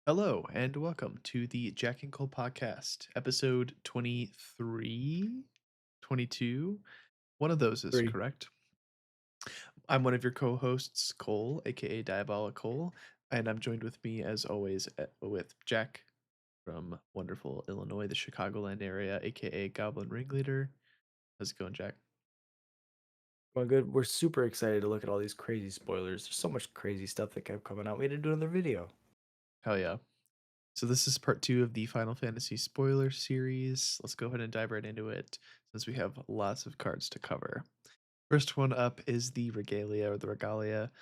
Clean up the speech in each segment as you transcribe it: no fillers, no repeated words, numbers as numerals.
Hello and welcome to the Jack and Cole podcast, episode 23, 22. One of those is 3. correct. I'm one of your co-hosts, Cole, aka Diabolic Cole, and I'm joined with me as always with Jack from wonderful Illinois, the Chicagoland area, aka Goblin Ringleader. How's it going, Jack? Going good. We're super excited to look at all these crazy spoilers. There's so much crazy stuff that kept coming out. We had to do another video. Hell yeah. So this is part 2 of the Final Fantasy spoiler series. Let's go ahead and dive right into it since we have lots of cards to cover. First one up is the Regalia or the Regalia,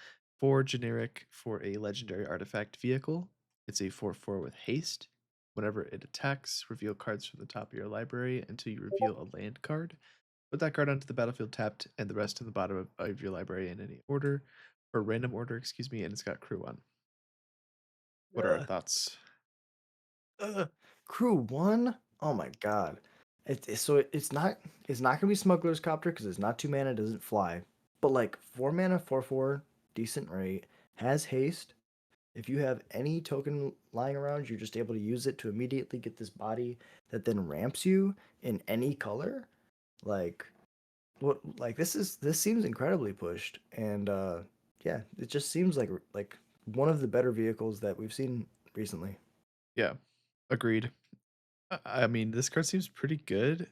4 generic for a legendary artifact vehicle. It's a 4/4 with haste. Whenever it attacks, reveal cards from the top of your library until you reveal a land card. Put that card onto the battlefield tapped and the rest in the bottom of your library in any order, or random order, excuse me, and it's got crew on. What are our Ugh, thoughts? ugh. Crew 1? Oh my god. It's not gonna be Smuggler's Copter because it's not 2 mana, doesn't fly. But like 4 mana, 4/4, decent rate, has haste. If you have any token lying around, you're just able to use it to immediately get this body that then ramps you in any color. Like this seems incredibly pushed, and yeah, it just seems like one of the better vehicles that we've seen recently. Yeah, agreed. I mean, this card seems pretty good.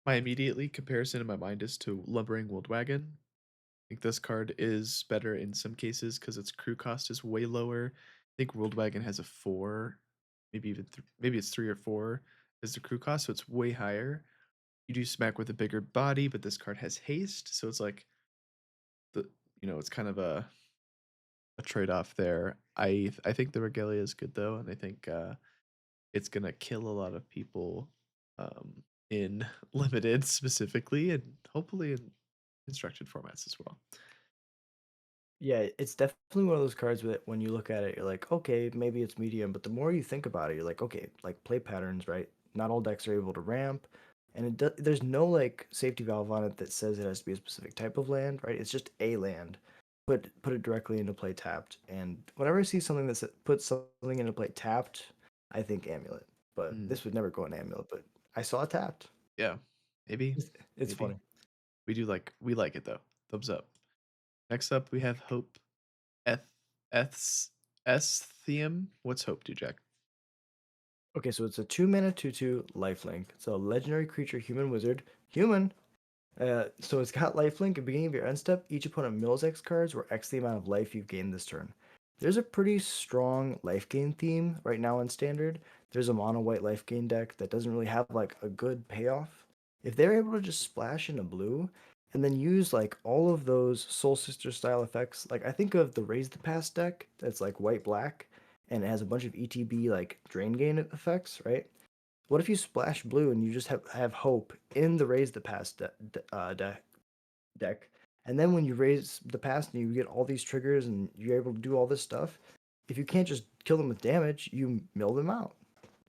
My immediately comparison in my mind is to Lumbering World Wagon. I think this card is better in some cases because its crew cost is way lower. I think World Wagon has a 4, maybe even maybe it's 3 or 4 is the crew cost, so it's way higher. You do smack with a bigger body, but this card has haste, so it's like the it's kind of a trade-off there. I think the Regalia is good though, and I think it's gonna kill a lot of people in limited specifically, and hopefully in constructed formats as well. Yeah, it's definitely one of those cards that when you look at it, you're like, okay, maybe it's medium, but the more you think about it, you're like, okay, like play patterns, right? Not all decks are able to ramp, and there's no like safety valve on it that says it has to be a specific type of land, right? It's just a land. Put it directly into play tapped, and whenever I see something that puts something into play tapped, I think amulet. But Mm, this would never go in amulet, but I saw it tapped. yeah, maybe, It's maybe funny. we like it though. Thumbs up. Next up, we have Hope. Eth, Eth's Esthium. What's Hope do, Jack? Okay, so it's a 2 mana 2/2 lifelink. It's a legendary creature, human wizard. Human. So it's got lifelink. At the beginning of your end step, each opponent mills X cards, where X the amount of life you've gained this turn. There's a pretty strong life gain theme right now in standard. There's a mono white life gain deck that doesn't really have like a good payoff. If they're able to just splash into blue and then use like all of those Soul Sister style effects, like I think of the Raise the Pass deck that's like white black and it has a bunch of ETB like drain gain effects, right? What if you splash blue and you just have hope in the raise the pass deck, and then when you raise the pass and you get all these triggers and you're able to do all this stuff, if you can't just kill them with damage, you mill them out.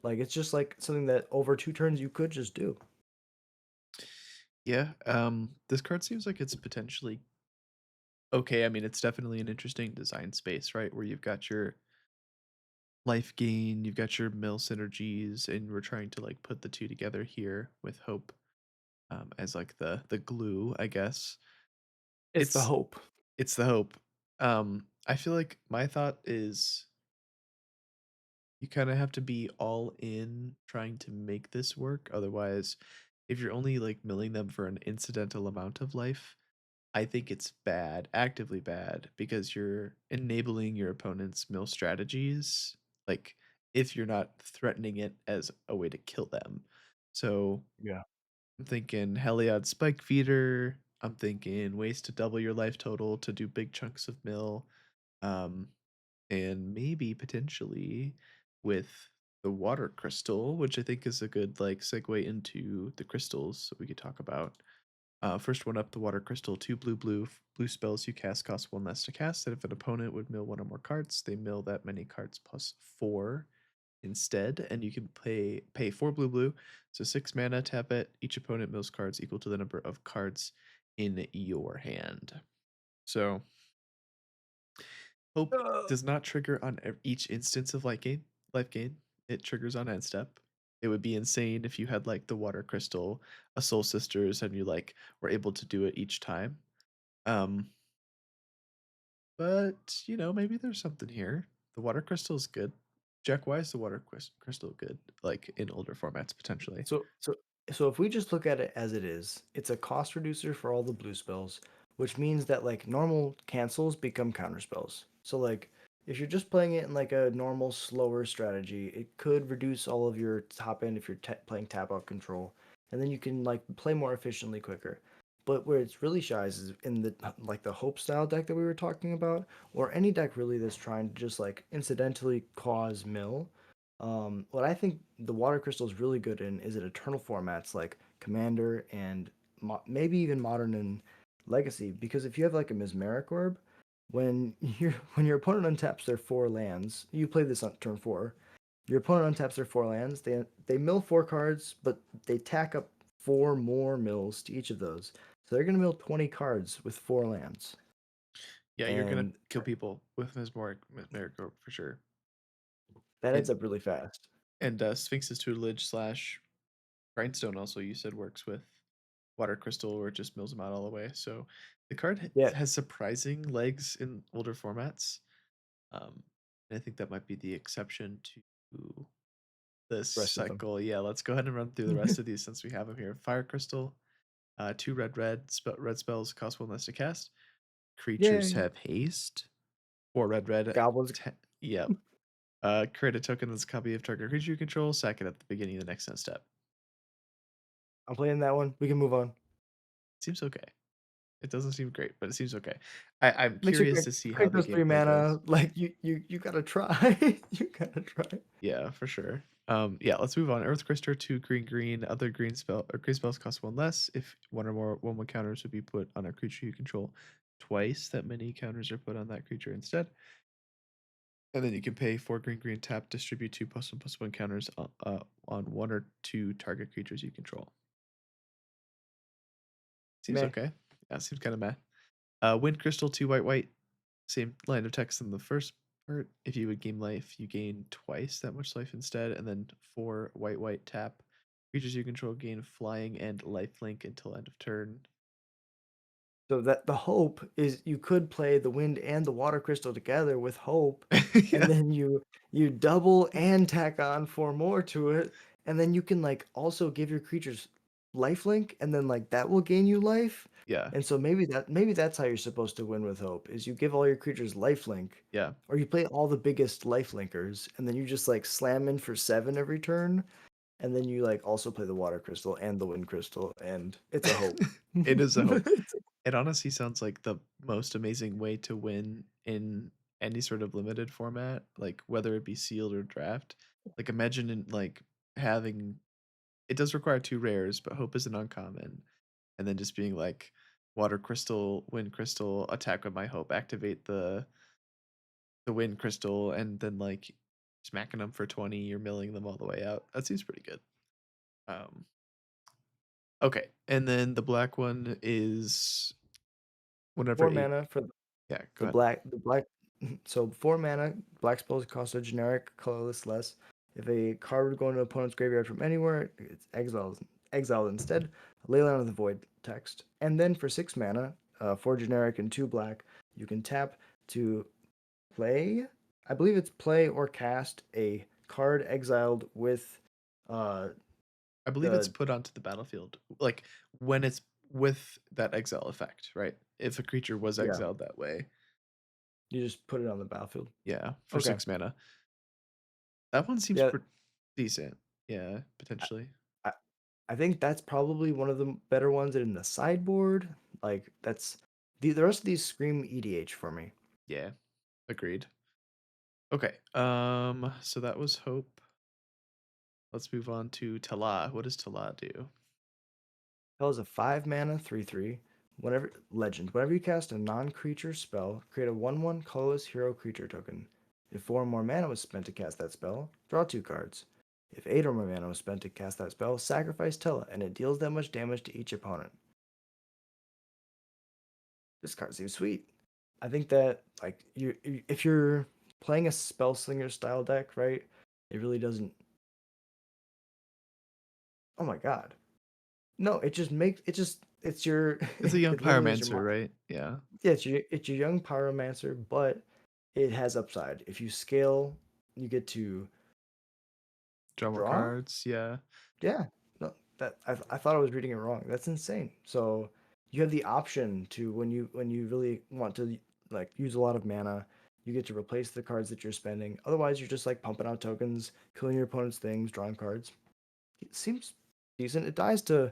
Like it's just like something that over 2 turns you could just do. Yeah, this card seems like it's potentially okay. I mean, it's definitely an interesting design space, right? Where you've got your life gain, you've got your mill synergies, and we're trying to like put the two together here with Hope as like the glue, I guess. It's the It's hope. it's the hope. I feel like my thought is you kind of have to be all in trying to make this work. Otherwise, if you're only like milling them for an incidental amount of life, I think it's bad, actively bad, because you're enabling your opponent's mill strategies. Like if you're not threatening it as a way to kill them. So Yeah. I'm thinking Heliod Spike Feeder. I'm thinking ways to double your life total to do big chunks of mill. Um, and maybe potentially with the water crystal, which I think is a good like segue into the crystals that we could talk about. First one up, the water crystal, 2 blue. Blue spells you cast cost 1 less to cast. And if an opponent would mill 1 or more cards, they mill that many cards plus 4 instead. And you can pay 4 blue. So 6 mana, tap it. Each opponent mills cards equal to the number of cards in your hand. So Hope Uh, does not trigger on each instance of light gain. life gain. It triggers on end step. It would be insane if you had like the water crystal, a soul sisters, and you like were able to do it each time. Um, but maybe there's something here. The water crystal is good. Jack, why is the crystal good? Like in older formats potentially. So so so if we just look at it as it is, it's a cost reducer for all the blue spells, which means that like normal cancels become counter spells. So like if you're just playing it in like a normal slower strategy, it could reduce all of your top end if you're playing tap out control, and then you can like play more efficiently quicker. But where it's really shies is in the like the hope style deck that we were talking about, or any deck really that's trying to just like incidentally cause mill. What I think the water crystal is really good in is in eternal formats like Commander and maybe even Modern and Legacy. Because if you have like a Mesmeric Orb, when your opponent untaps their 4 lands, you play this on turn 4. Your opponent untaps their 4 lands. They mill 4 cards, but they tack up 4 more mills to each of those. So they're gonna mill 20 cards with 4 lands, Yeah, you're gonna and kill people with Mesmeric Orb for sure. that adds And up really fast. Sphinx's tutelage slash Grindstone also you said works with water crystal or it just mills them out all the way. So the card Yeah, has surprising legs in older formats. Um, and I think that might be the exception to this rest of them. cycle. Yeah, let's go ahead and run through the rest of these since we have them here. Fire crystal, two red spells cost one less to cast. Creatures Yay, have haste. Four red. goblins. Yep. Create a token that's a copy of target creature you control. Sack it at the beginning of the next end step. I'm playing that one. We can move on. Seems okay. It doesn't seem great, but it seems okay. I'm Makes you curious to see how quick the those three gameplay mana. goes. Like you gotta try. You gotta try. Yeah, for sure. Yeah, let's move on. Earth Crystal, two green. Other green spells cost one less. If one or more 1/1 counters would be put on a creature you control, twice that many counters are put on that creature instead. And then you can pay 4 green tap, distribute two +1/+1 counters on one or two target creatures you control. Seems Meh. okay. Yeah, seems kind of meh. Wind Crystal, two white. Same line of text in the first part. If you would gain life, you gain twice that much life instead, and then four white tap. Creatures you control gain flying and lifelink until end of turn. So that the hope is you could play the wind and the water crystal together with hope, and Yeah, then you double and tack on 4 more to it, and then you can like also give your creatures lifelink, and then like that will gain you life. yeah, And so maybe that's how you're supposed to win with hope is you give all your creatures lifelink, yeah. or you play all the biggest lifelinkers, and then you just like slam in for 7 every turn, and then you like also play the water crystal and the wind crystal, and it's a hope. It is a hope. It honestly sounds like the most amazing way to win in any sort of limited format, like whether it be sealed or draft. Like imagine like having it does require two rares, but hope is an uncommon. And then just being like water crystal, wind crystal, attack with my hope, activate the wind crystal, and then like smacking them for 20, you're milling them all the way out. That seems pretty good. Um okay. And then the black one is whenever 4 eight mana for yeah, go the ahead. black. So 4 mana, black spells cost a generic colorless less. If a card would go into an opponent's graveyard from anywhere, it's exiled instead. Leyline of the Void text. And then for 6 mana, 4 generic and 2 black, you can tap to play. I believe it's play or cast a card exiled with uh I believe it's the put onto the battlefield, like, when it's with that exile effect, right? If a creature was yeah. exiled that way. You just put it on the battlefield. Yeah, for Okay. 6 mana. That one seems Yeah. decent. Yeah, potentially. I, I think that's probably one of the better ones in the sideboard. Like that's the rest of these scream EDH for me. Yeah, agreed. Okay, so that was Hope. Let's move on to Tala. What does Tala do? Hell is a 5 mana 3/3. Whenever you cast a non-creature spell, create a 1/1 colorless hero creature token. If 4 or more mana was spent to cast that spell, draw 2 cards. If 8 or more mana was spent to cast that spell, sacrifice Tella, and it deals that much damage to each opponent. This card seems sweet. I think that like if you're playing a spell slinger style deck, right? It really doesn't. Oh my god. No, it just makes it just it's your It's a young it literally is your pyromancer, right? Yeah. yeah, it's your young pyromancer, but it has upside. If you scale, you get to Draw more draw. cards, yeah. Yeah, no, that I thought I was reading it wrong. That's insane. So you have the option to when you really want to like use a lot of mana, you get to replace the cards that you're spending. Otherwise, you're just like pumping out tokens, killing your opponent's things, drawing cards. It seems decent. It dies to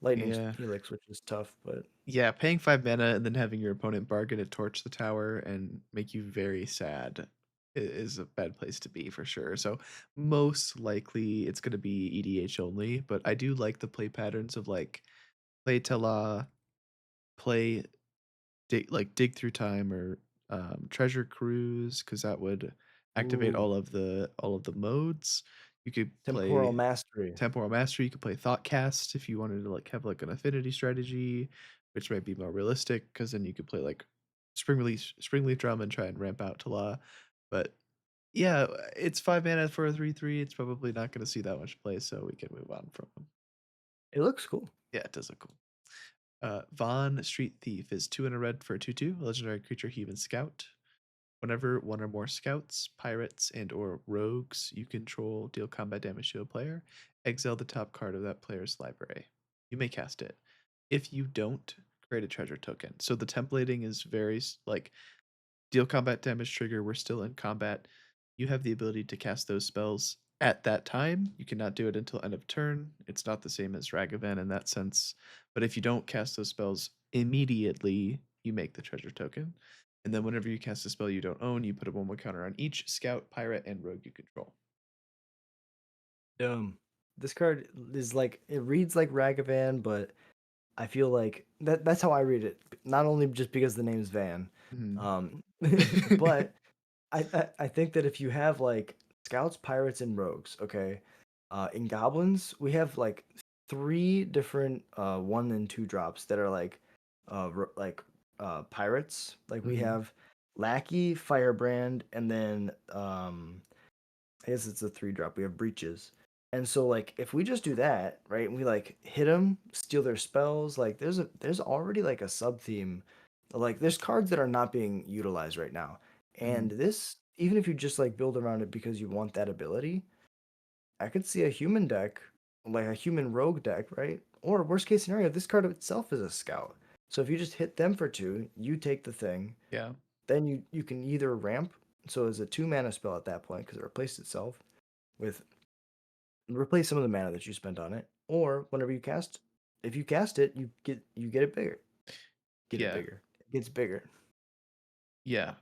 lightning Yeah. helix, which is tough, but Yeah, paying 5 mana and then having your opponent bargain to torch the tower and make you very sad is a bad place to be for sure. So most likely it's gonna be EDH only, but I do like the play patterns of like play Tela, play dig through time or treasure cruise because that would activate ooh, all of the modes. You could temporal play mastery. temporal mastery. You could play thoughtcast if you wanted to like have like an affinity strategy, which might be more realistic because then you could play like spring leaf drum and try and ramp out to law. But yeah, it's 5 mana for a 3/3. It's probably not going to see that much play, so we can move on from them. It looks cool. Yeah, it does look cool. Vaughn Street Thief is 2 and a red for a 2/2, legendary creature human scout. Whenever one or more scouts, pirates, and or rogues you control deal combat damage to a player, exile the top card of that player's library. You may cast it. If you don't, create a treasure token. So the templating is very like deal combat damage trigger, we're still in combat. You have the ability to cast those spells at that time. You cannot do it until end of turn. It's not the same as Ragavan in that sense. But if you don't cast those spells immediately, you make the treasure token. And then whenever you cast a spell you don't own, you put a 1/1 counter on each scout, pirate, and rogue you control. This card is like it reads like Ragavan, but I feel like that's how I read it. Not only just because the name's Van, Mhm. um, but I think that if you have like scouts, pirates, and rogues, okay, in goblins we have like three different 1 and 2 drops that are like pirates. Like we Mhm. have lackey, firebrand, and then I guess it's a 3 drop. We have breaches. And so like if we just do that, right, and we like hit them, steal their spells, like there's already like a sub theme. Like there's cards that are not being utilized right now. And Mhm. this, even if you just like build around it because you want that ability, I could see a human deck, like a human rogue deck, right? Or worst case scenario, this card itself is a scout. So if you just hit them for 2, you take the thing, Yeah. then you can either ramp, so it's a 2 mana spell at that point because it replaced itself with replace some of the mana that you spent on it, or whenever you cast, if you cast it, you get it bigger, get it Yeah. bigger, it gets bigger. Yeah.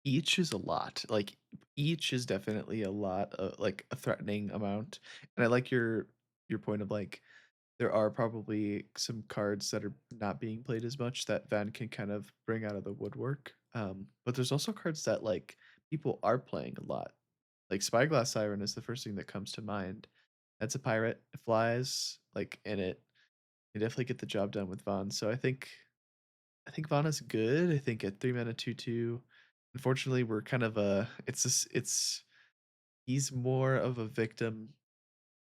Each is a lot. Like each is definitely a lot, like a threatening amount. And I like your point of like there are probably some cards that are not being played as much that Van can kind of bring out of the woodwork. But there's also cards that like people are playing a lot. Like Spyglass Siren is the first thing that comes to mind. That's a pirate. It flies like in it. You definitely get the job done with Vaughn. So I think Vana's good. I think at 3 mana 2/2. Unfortunately, we're kind of a it's he's more of a victim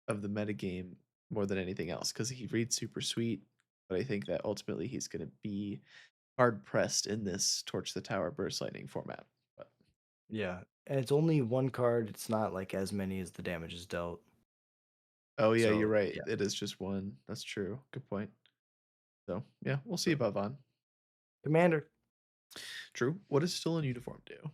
of the metagame more than anything else because he reads super sweet. But I think that ultimately he's gonna be hard pressed in this Torch the Tower Burst Lightning format. But Yeah, and it's only 1 card. It's not like as many as the damage is dealt. oh yeah, you're So right. yeah, It is just one. That's true. Good point. So yeah, we'll see so about Vaughn. commander. True. What does still in uniform do?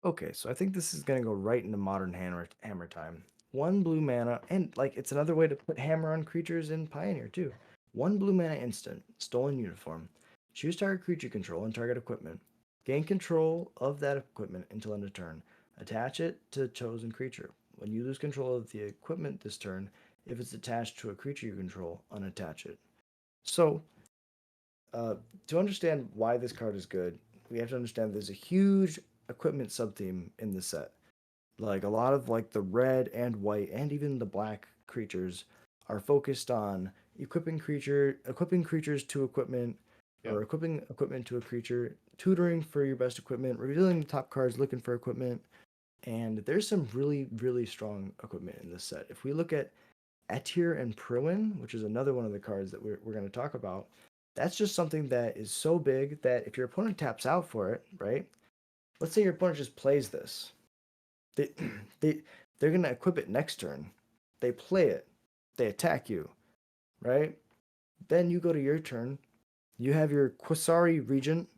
Okay, so I think this is gonna go right into modern hammer time. 1 blue mana, and like it's another way to put hammer on creatures in Pioneer too. 1 blue mana instant, stolen uniform. Choose target creature control and target equipment. Gain control of that equipment until end of turn. Attach it to chosen creature. When you lose control of the equipment this turn, if it's attached to a creature you control, unattach it. So, uh, to understand why this card is good, we have to understand there's a huge equipment subtheme in this set. Like a lot of like the red and white and even the black creatures are focused on equipping creatures to equipment, Yeah. or equipping equipment to a creature, tutoring for your best equipment, revealing the top cards looking for equipment. And there's some really, really strong equipment in this set. If we look at Etir and Pruin, which is another one of the cards that we're going to talk about, that's just something that is so big that if your opponent taps out for it, right? Let's say your opponent just plays this. They, they, they're going to equip it next turn. They play it. They attack you, right? Then you go to your turn. You have your Quasari Regent,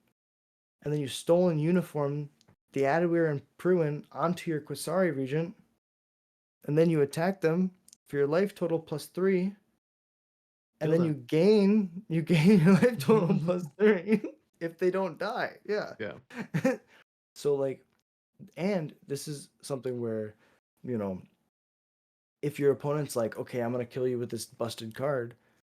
and then you Stolen Uniform the Adawir and Pruin onto your Quasari Regent, and then you attack them for your life total plus 3, and Kill then them. you gain your life total plus 3 if they don't die. Yeah. Yeah. So like, and this is something where, you know, if your opponent's like, okay, I'm gonna kill you with this busted card,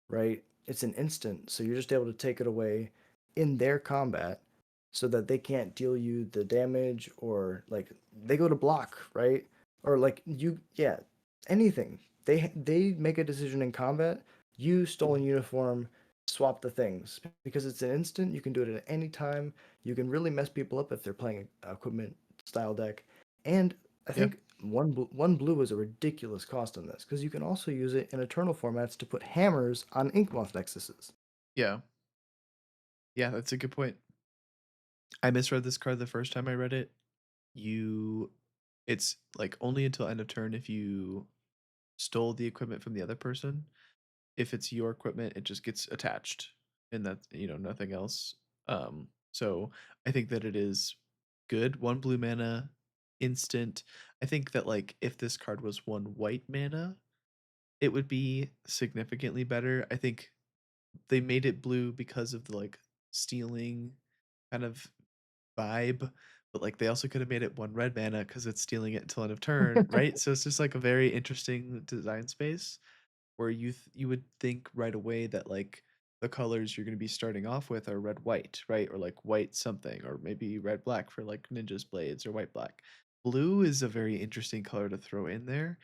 right? It's an instant, so you're just able to take it away in their combat, so that they can't deal you the damage, or like they go to block, right? Or like you, yeah, anything. They make a decision in combat. You Stolen Uniform, swap the things because it's an instant. You can do it at any time. You can really mess people up if they're playing a equipment style deck, and I Yeah. think one blue is a ridiculous cost on this because you can also use it in eternal formats to put hammers on Inkmoth Nexuses. Yeah. Yeah, that's a good point. I misread this card the first time I read it. You it's like only until end of turn if you stole the equipment from the other person. If it's your equipment, it just gets attached and that's, nothing else. So I think that it is good. One blue mana instant. I think that like if this card was one white mana, it would be significantly better. I think they made it blue because of the like stealing kind of vibe, but like they also could have made it one red mana because it's stealing it until end of turn, right? So it's just like a very interesting design space where you would think right away that like the colors you're going to be starting off with are red white, right? Or like white something, or maybe red black for like ninja's blades or white black. Blue is a very interesting color to throw in there.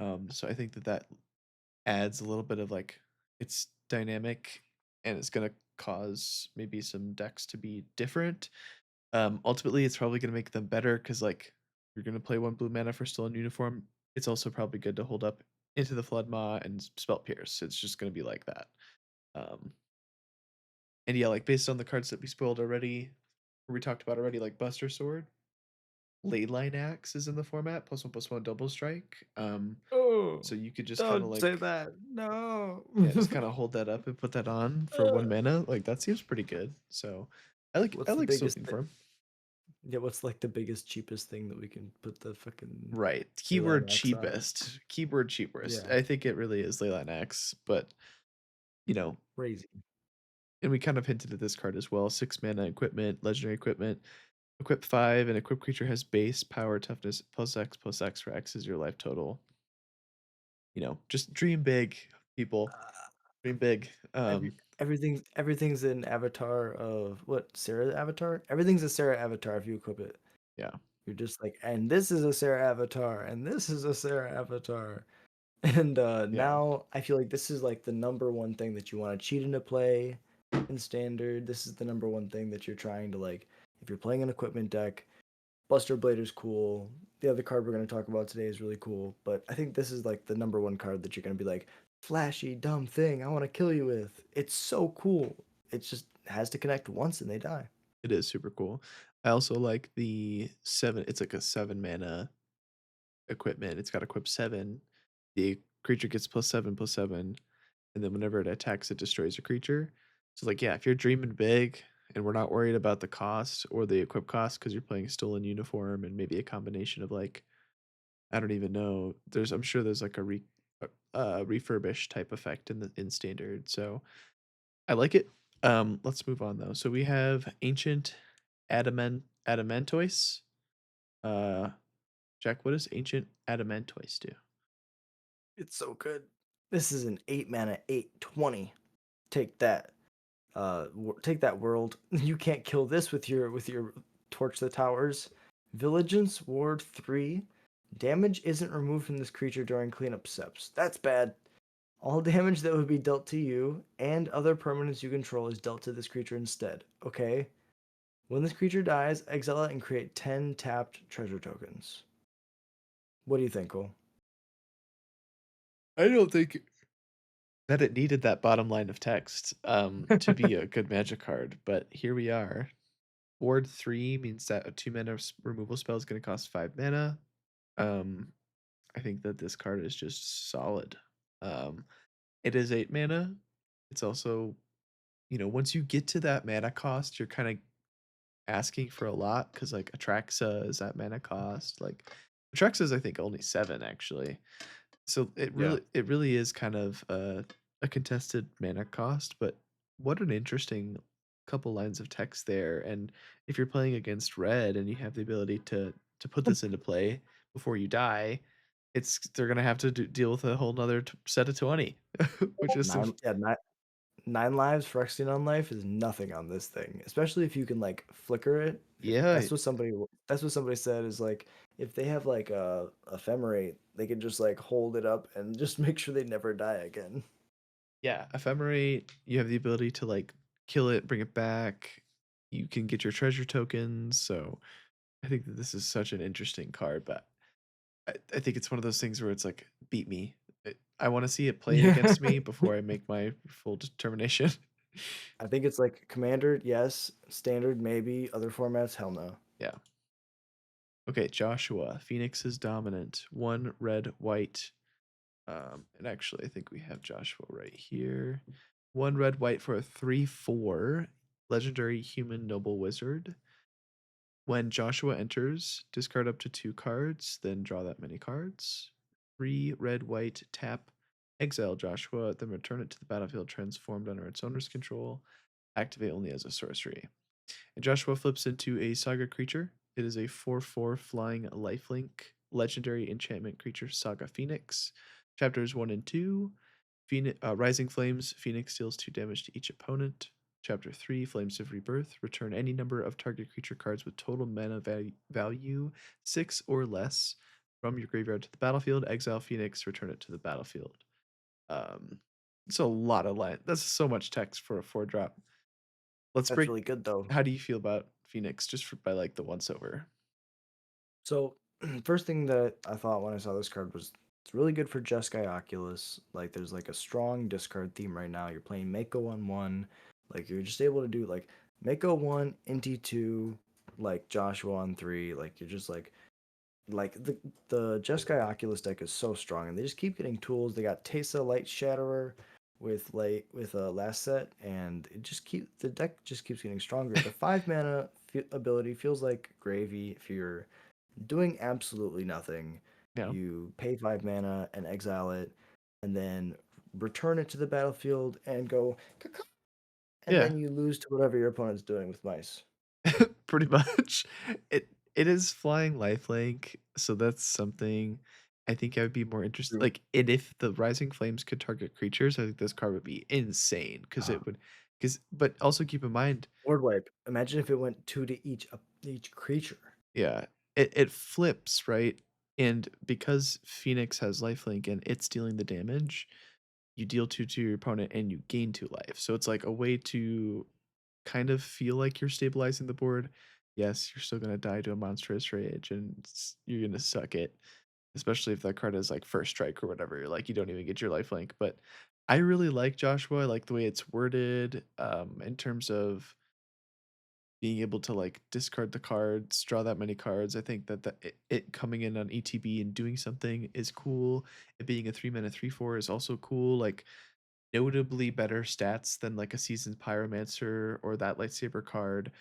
So I think that that adds a little bit of like it's dynamic and it's going to cause maybe some decks to be different. Ultimately, it's probably going to make them better because like you're going to play one blue mana for Stolen Uniform. It's also probably good to hold up into the Flood Maw and Spell Pierce. It's just going to be like that. Um, and yeah, like based on the cards that we spoiled already, or we talked about already, like Buster Sword, Leyline Axe is in the format, +1/+1 double strike. Oh, So you could just kind of don't say like, that. No. yeah, just kind of hold that up and put that on for one Uh, mana. Like that seems pretty good. So I what's the like biggest Soaking Form. yeah, what's like the biggest cheapest thing that we can put the fucking Right. Leyline Keyword Axe on? cheapest. Keyword cheapest. Yeah, I think it really is Leyline X, but you know, crazy. and we kind of hinted at this card as well. 6 mana equipment, legendary equipment. Equip 5, and equip creature has base, power, toughness, plus X for X is your life total. Just dream big, people. Dream big. Everything's an avatar of what, Sarah avatar? Everything's a Sarah avatar if you equip it. Yeah. You're just like, and this is a Sarah avatar, and this is a Sarah avatar. And Yeah. now I feel like this is like the number one thing that you want to cheat into play in standard. This is the number one thing that you're trying to like. If you're playing an equipment deck, Buster Blader's cool. The other card we're going to talk about today is really cool. But I think this is like the number one card that you're going to be like, flashy, dumb thing I want to kill you with. It's so cool. It just has to connect once and they die. It is super cool. I also like the 7, it's like a 7 mana equipment. It's got equip 7. The creature gets +7/+7, and then whenever it attacks, it destroys a creature. So like, yeah, if you're dreaming big and we're not worried about the cost or the equip cost because you're playing Stolen Uniform and maybe a combination of like, I don't even know. I'm sure there's like a refurbish type effect in standard. So I like it. Let's move on though. So we have Ancient Adamantoise. Uh, Jack, what does Ancient Adamantoise do? It's so good. This is an 8 mana 8/20. Take that. Take that, world. You can't kill this with your torch the towers. Vigilance ward 3. Damage isn't removed from this creature during cleanup steps. That's bad. All damage that would be dealt to you and other permanents you control is dealt to this creature instead. Okay? When this creature dies, exile it and create 10 tapped treasure tokens. What do you think, Cole? I don't think that it needed that bottom line of text to be a good magic card, but here we are. Board 3 means that a 2 mana removal spell is going to cost 5 mana. Um, I think that this card is just solid. Um, it is 8 mana. It's also, once you get to that mana cost, you're kind of asking for a lot because like Atraxa is at mana cost. Like Atraxa is I think only 7 actually. So it Yeah. really is kind of a contested mana cost, but what an interesting couple lines of text there. And if you're playing against red and you have the ability to put this into play before you die, they're gonna have to deal with a whole nother set of 20, which is some 9 yeah, 9 lives for Xenon life is nothing on this thing, especially if you can, like, flicker it. If yeah. that's what somebody said is, like, if they have, like, a ephemerate, they can just, like, hold it up and just make sure they never die again. Yeah, ephemerate, you have the ability to like kill it, bring it back. You can get your treasure tokens. So I think that this is such an interesting card, but I think it's one of those things where it's like, beat me. I want to see it played Yeah. against me before I make my full determination. I think it's, like, Commander, yes, Standard, maybe, other formats, hell no. Yeah. Okay, Joshua. Phoenix is dominant. One red, white. And actually, I think we have Joshua right here. One red, white for a 3/4. Legendary human noble wizard. When Joshua enters, discard up to 2 cards, then draw that many cards. 3 red, white, tap, exile Joshua, then return it to the battlefield transformed under its owner's control. Activate only as a sorcery. And Joshua flips into a saga creature. It is a 4/4 flying lifelink legendary enchantment creature, Saga Phoenix. Chapters 1 and 2. Rising Flames, Phoenix deals 2 damage to each opponent. Chapter 3, Flames of Rebirth. Return any number of target creature cards with total mana value 6 or less from your graveyard to the battlefield. Exile Phoenix, return it to the battlefield. Um, it's a lot of line. That's so much text for a 4 drop. Let's That's break. really good, though. How do you feel about Phoenix just by like the once over? So, first thing that I thought when I saw this card was it's really good for Jeskai Oculus. Like, there's like a strong discard theme right now. You're playing Mako on one, like you're just able to do like Mako one, Inti two, like Joshua on three. Like you're just like the Jeskai Oculus deck is so strong, and they just keep getting tools. They got Tesa Light Shatterer with a last set, and the deck just keeps getting stronger. The 5 mana ability feels like gravy if you're doing absolutely nothing. Yeah. You pay 5 mana and exile it, and then return it to the battlefield and go, "Caw-caw," and Yeah. then you lose to whatever your opponent's doing with mice. Pretty much. It is flying lifelink, so that's something I think I would be more interested True. like, and if the Rising Flames could target creatures, I think this card would be insane because Uh, it would. Because but also keep in mind, Word wipe. Imagine if it went two to each creature. yeah, it flips, right? And because Phoenix has lifelink and it's dealing the damage, you deal 2 to your opponent and you gain 2 life. So it's like a way to kind of feel like you're stabilizing the board. Yes, you're still gonna die to a monstrous rage and you're gonna suck it, especially if that card is like first strike or whatever. You're like you don't even get your lifelink. But I really like Joshua. I like the way it's worded, in terms of being able to like discard the cards, draw that many cards. I think that it coming in on ETB and doing something is cool. It being a 3 mana 3/4 is also cool. Like notably better stats than like a seasoned pyromancer or that lightsaber card.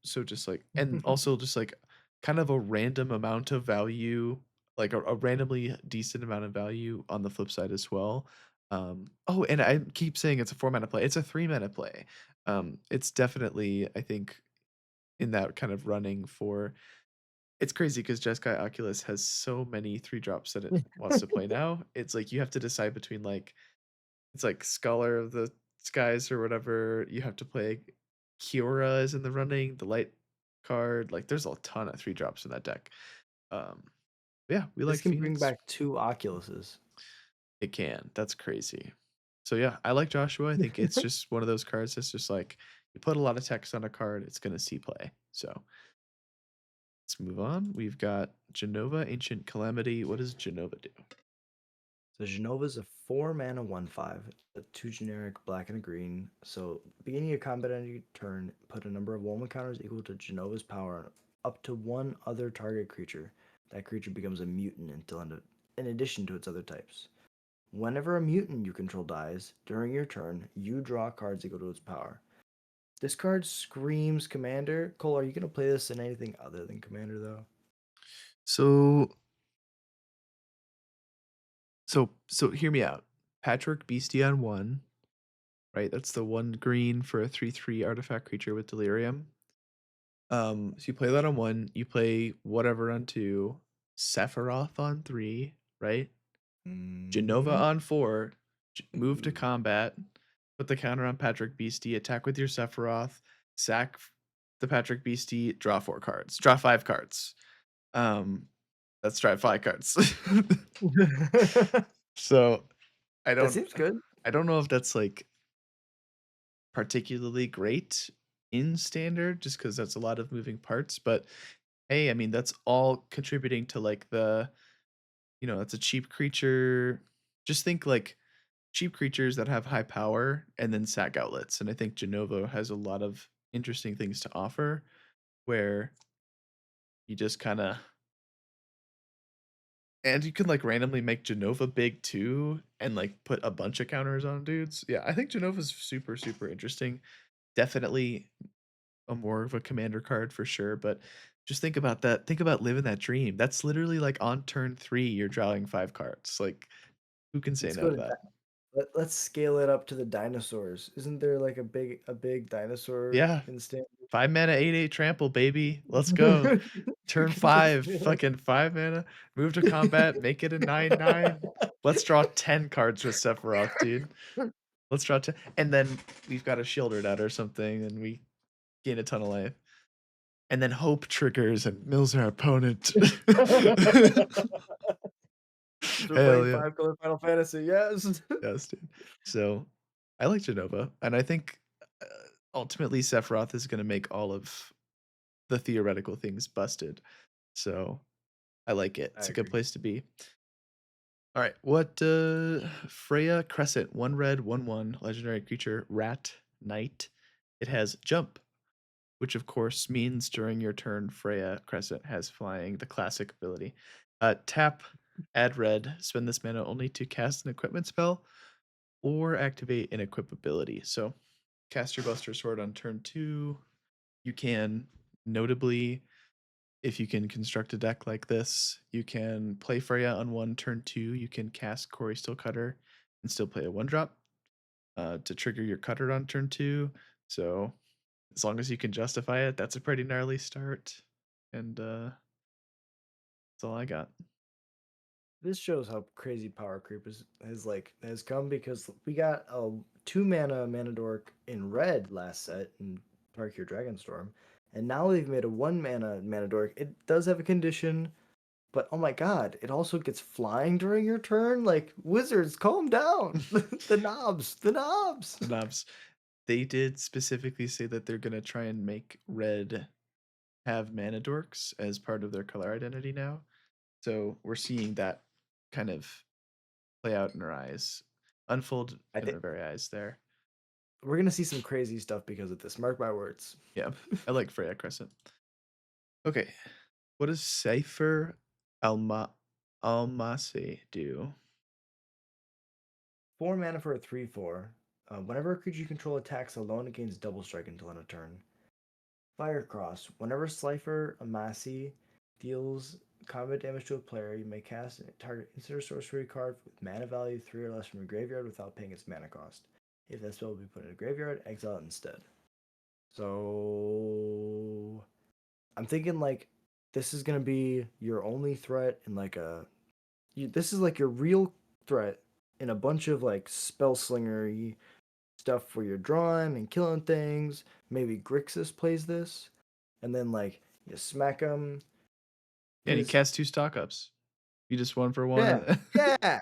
So just like and also just like kind of a random amount of value, like a randomly decent amount of value on the flip side as well. Oh, and I keep saying it's a 4 mana play. It's a 3 mana play. It's definitely I think in that kind of running for. It's crazy because Jeskai Oculus has so many 3 drops that it wants to play now. It's like you have to decide between like it's like Scholar of the Skies or whatever. You have to play Kiora is in the running, the light card. Like there's a ton of 3 drops in that deck. Um, yeah, we This like can bring Phoenix. back two Oculuses. It can. That's crazy. So yeah, I like Joshua. I think it's just one of those cards that's just like you put a lot of text on a card, it's gonna see play. So Let's move on. We've got Genova, Ancient Calamity. What does Genova do? So Genova's a 4 mana 1/5, a 2 generic black and a green. So beginning a combat on your turn, put a number of woman counters equal to Genova's power on up to one other target creature. That creature becomes a mutant until in addition to its other types. Whenever a mutant you control dies during your turn, you draw cards equal to its power. This card screams Commander. Cole, are you gonna play this in anything other than Commander though? So so hear me out. Patchwork Beastie on 1, right? That's the 1 green for a 3/3 artifact creature with Delirium. So you play that on 1, you play whatever on 2, Sephiroth on 3, right? Genova Mm-hmm. on 4, move to combat, put the counter on Patrick Beastie, attack with your Sephiroth, sack the Patrick Beastie, draw 4 cards. Draw 5 cards. Um, that's draw 5 cards. So, I That don't seems good. I don't know if that's, like, particularly great in Standard just because that's a lot of moving parts, but, hey, I mean, that's all contributing to, like, it's a cheap creature. Just think, like, cheap creatures that have high power and then sack outlets, and I think Genovo has a lot of interesting things to offer where you just kinda and you can, like, randomly make Genova big too and, like, put a bunch of counters on dudes. Yeah, I think Genova's super, super interesting. Definitely a more of a commander card for sure, but just think about that. Think about living that dream. That's literally, like, on turn 3, you're drawing 5 cards. Like, who can say Let's no go to to that? let's scale it up to the dinosaurs. Isn't there like a big dinosaur Yeah. in Standard? 5 mana, 8/8 trample, baby. Let's go. Turn 5, fucking 5 mana, move to combat, make it a 9/9. Let's draw 10 cards with Sephiroth, dude. Let's draw 10, and then we've got a Shielder out or something, and we gain a ton of life. And then hope triggers and mills our opponent. We're Hell playing yeah. 5 color Final Fantasy. Yes. Yes, dude. So, I like Genova, and I think, uh, ultimately, Sephiroth is gonna make all of the theoretical things busted. So, I like it. I It's a good agree. place to be. Alright, what, Freya Crescent, 1 red, 1/1, legendary creature, rat, knight. It has jump, which of course means during your turn, Freya Crescent has flying, the classic ability. Tap, add red, spend this mana only to cast an equipment spell or activate an equip ability. So, cast your Buster Sword on turn 2. You can notably, if you can construct a deck like this, you can play Freya on 1, turn 2, you can cast Corey Steelcutter and still play a 1-drop, to trigger your cutter on turn 2. So, as long as you can justify it, that's a pretty gnarly start, and, that's all I got. This shows how crazy power creep has come because we got a 2 mana dork in red last set in Tarkir Dragonstorm, and now they've made a 1 mana dork. It does have a condition, but oh my god, it also gets flying during your turn. Like wizards, calm down. The knobs, the knobs. The knobs. They did specifically say that they're gonna try and make red have mana dorks as part of their color identity now. So we're seeing that kind of play out in our eyes, unfold I in think our very eyes there. we're gonna see some crazy stuff because of this. Mark my words. Yeah, I like Freya Crescent. Okay, what does Cypher Almasi do? 4 mana for a 3/4. Whenever a creature you control attacks alone, it gains double strike until end of turn. Firecross. Whenever Slifer Amasi deals combat damage to a player, you may cast a target instant or sorcery card with mana value 3 or less from your graveyard without paying its mana cost. If that spell will be put in a graveyard, exile it instead. So I'm thinking like this is gonna be your only threat in like this is like your real threat in a bunch of like spell slingery stuff where you're drawing and killing things. Maybe Grixis plays this, and then like you smack them Yeah, and he because casts 2 stock ups. You just 1 for 1 yeah, yeah,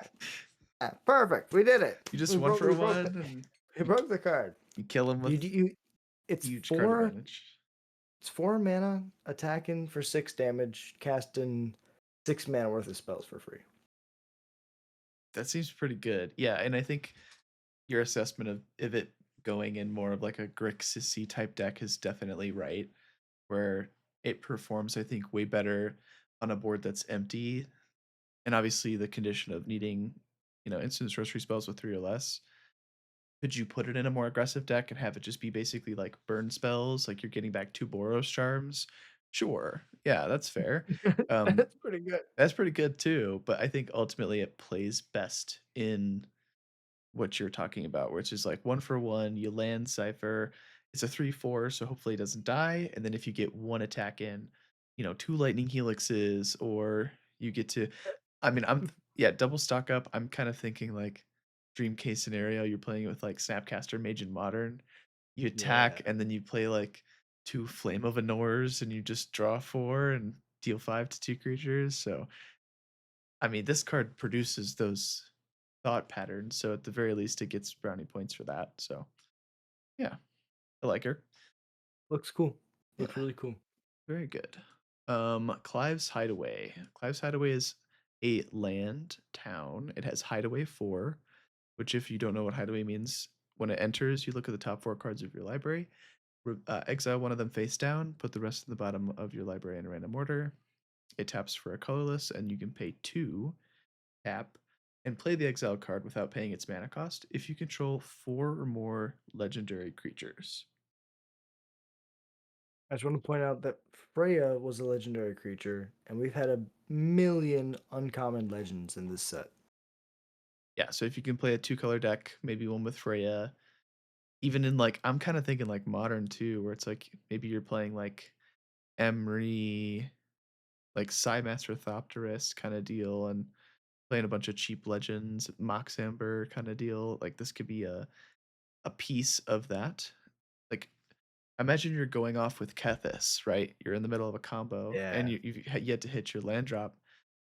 yeah, perfect. We did it. you just We 1 broke. for We broke. 1 and We broke the card. you kill him You with you. It's huge card four. advantage. It's 4 mana, attacking for 6 damage, casting 6 mana worth of spells for free. That seems pretty good. Yeah, and I think your assessment of it going in more of like a Grixis type deck is definitely right, where it performs, I think, way better on a board that's empty. And obviously the condition of needing, instant sorcery spells with 3 or less. Could you put it in a more aggressive deck and have it just be basically like burn spells, like you're getting back 2 Boros charms? Sure. Yeah, that's fair. Um, That's pretty good. that's pretty good too, but I think ultimately it plays best in what you're talking about, which is like 1 for 1, you land Cypher. It's a 3/4, so hopefully it doesn't die, and then if you get 1 attack in, 2 lightning helixes, or you get to I mean, yeah, double stock up, I'm kind of thinking like dream case scenario, you're playing with like Snapcaster Mage in Modern. You Yeah. attack, and then you play like 2 Flame of Anors, and you just draw 4 and deal 5 to 2 creatures, so I mean, this card produces those thought patterns, so at the very least, it gets brownie points for that. So yeah, I like her. Looks cool. Looks Yeah, really cool. very good. Clive's Hideaway. Clive's Hideaway is a land town. It has Hideaway 4, which if you don't know what Hideaway means, when it enters, you look at the top 4 cards of your library, exile one of them face down, put the rest in the bottom of your library in a random order. It taps for a colorless, and you can pay 2 tap, and play the exile card without paying its mana cost if you control 4 or more legendary creatures. I just want to point out that Freya was a legendary creature, and we've had a million uncommon legends in this set. Yeah, so if you can play a 2 color deck, maybe one with Freya, even in like I'm kind of thinking like modern too, where it's like maybe you're playing like Emery, like Psymaster Thopterist kind of deal, and playing a bunch of cheap legends, Mox Amber kind of deal. Like this could be a piece of that. Like imagine you're going off with Kethis, right? You're in the middle of a combo, and Yeah. you've yet to hit your land drop.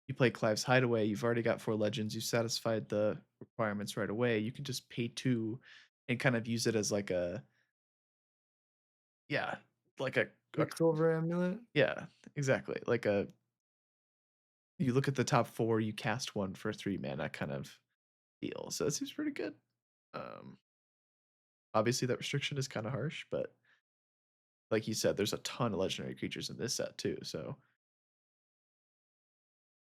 You play Clive's Hideaway. You've already got 4 legends. You satisfied the requirements right away. You can just pay 2 and kind of use it as like a yeah, like a Quicksilver Amulet. yeah, exactly. Like a you look at the top 4, you cast 1 for 3 mana kind of deal. So it seems pretty good. Um, obviously that restriction is kind of harsh, but like you said, there's a ton of legendary creatures in this set too. So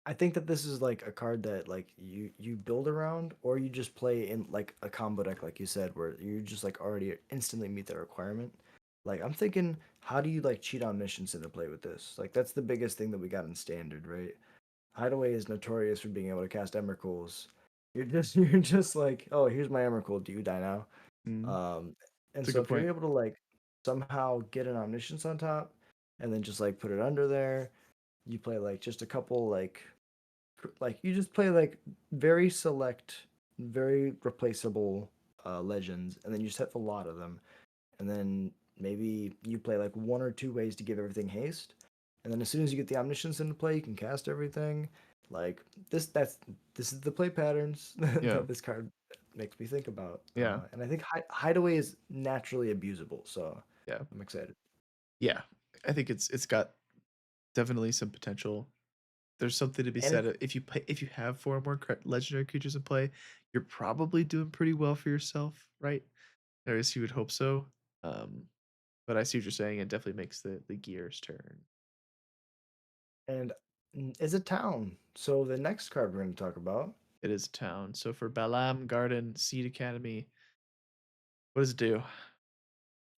I think that this is like a card that like you build around, or you just play in like a combo deck, like you said, where you just like already instantly meet that requirement. Like I'm thinking, how do you like cheat omniscience into play with this? Like that's the biggest thing that we got in standard, right? Hideaway is notorious for being able to cast Emrakul's. You're just like, oh, here's my Emrakul. Do you die now? mm, Um, and it's a so good if you're point. able to like somehow get an omniscience on top, and then just like put it under there, you play like just a couple like you just play like very select, very replaceable legends, and then you set a lot of them, and then maybe you play like 1 or 2 ways to give everything haste, and then as soon as you get the omniscience into play, you can cast everything. Like this is the play patterns Yeah. that this card makes me think about, Yeah. and I think Hideaway is naturally abusable, so Yeah. I'm excited. Yeah. I think it's got definitely some potential. There's something to be And said, it's if you have 4 or more legendary creatures in play, you're probably doing pretty well for yourself, right? Or at least you would hope so. Um, but I see what you're saying. It definitely makes the gears turn. and is a town. So the next card we're going to talk about, It is a town. So for Balam Garden Seed Academy, what does it do?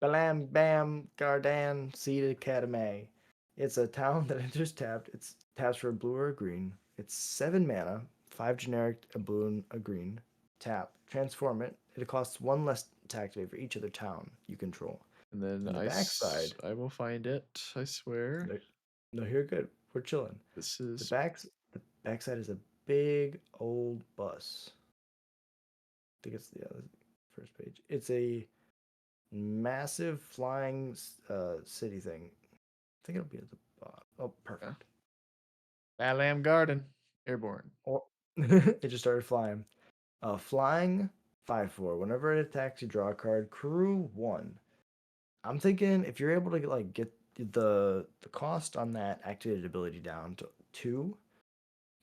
Balam Bam Gardan Seed Academy. It's a town that I just tapped. It's taps for a blue or a green. It's 7 mana, 5 generic, a blue and a green. Tap, transform it. It costs 1 less to activate for each other town you control. And then And the backside, I will find it. I swear. no, no, you're good. We're chilling. This The is backs, the backside is a big old bus. I think it's the first page. It's a massive flying city thing. I think it'll be at the bottom. Oh, yeah. perfect. Balam Garden Airborne. Or it just started flying. Flying 5/4. Whenever it attacks, you draw a card. Crew 1. I'm thinking if you're able to like get the cost on that activated ability down to 2.